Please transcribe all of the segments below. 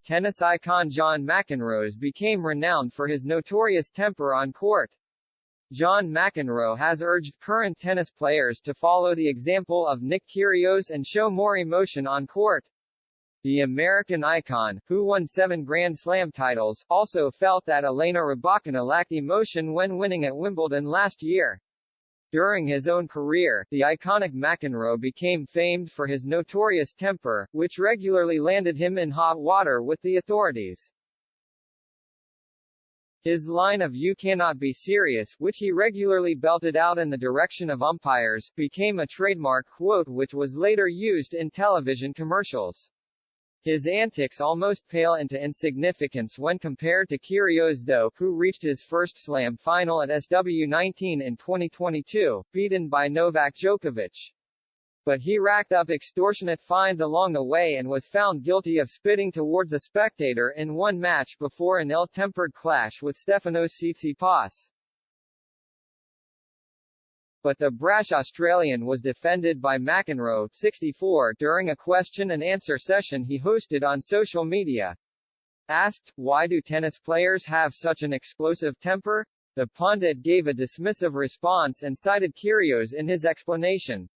tennis icon John McEnroe became renowned for his notorious temper on court. John McEnroe has urged current tennis players to follow the example of Nick Kyrgios and show more emotion on court. The American icon, who won 7 Grand Slam titles, also felt that Elena Rybakina lacked emotion when winning at Wimbledon last year. During his own career, the iconic McEnroe became famed for his notorious temper, which regularly landed him in hot water with the authorities. His line of "You cannot be serious," which he regularly belted out in the direction of umpires, became a trademark quote which was later used in television commercials. His antics almost pale into insignificance when compared to Kyrgios though, who reached his first Slam final at SW19 in 2022, beaten by Novak Djokovic. But he racked up extortionate fines along the way and was found guilty of spitting towards a spectator in one match before an ill-tempered clash with Stefanos Tsitsipas. But the brash Australian was defended by McEnroe, 64, during a question-and-answer session he hosted on social media. Asked, "Why do tennis players have such an explosive temper?" the pundit gave a dismissive response and cited Kyrgios in his explanation.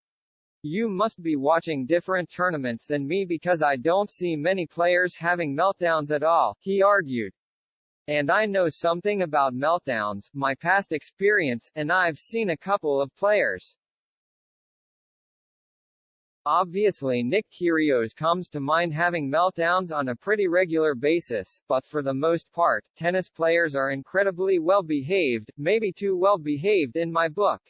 "You must be watching different tournaments than me because I don't see many players having meltdowns at all," he argued. "And I know something about meltdowns, my past experience, and I've seen a couple of players." Obviously Nick Kyrgios comes to mind having meltdowns on a pretty regular basis, but for the most part, tennis players are incredibly well-behaved, maybe too well-behaved in my book.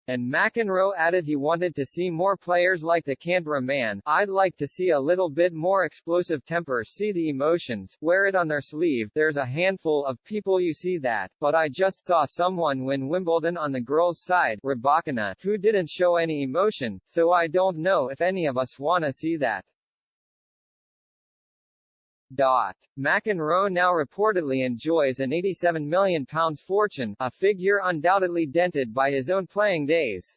And McEnroe added he wanted to see more players like the Canberra man. "I'd like to see a little bit more explosive temper, see the emotions, wear it on their sleeve. There's a handful of people you see that, but I just saw someone win Wimbledon on the girls' side, Rybakina, who didn't show any emotion, so I don't know if any of us wanna see that." McEnroe now reportedly enjoys an £87 million fortune, a figure undoubtedly dented by his own playing days.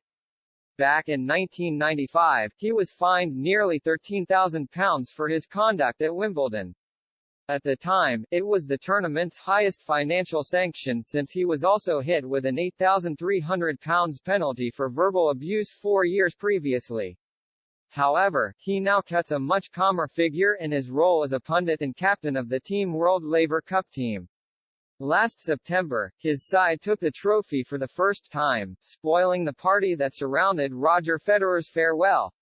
Back in 1995, he was fined nearly £13,000 for his conduct at Wimbledon. At the time, it was the tournament's highest financial sanction since he was also hit with an £8,300 penalty for verbal abuse 4 years previously. However, he now cuts a much calmer figure in his role as a pundit and captain of the Team World Laver Cup team. Last September, his side took the trophy for the first time, spoiling the party that surrounded Roger Federer's farewell.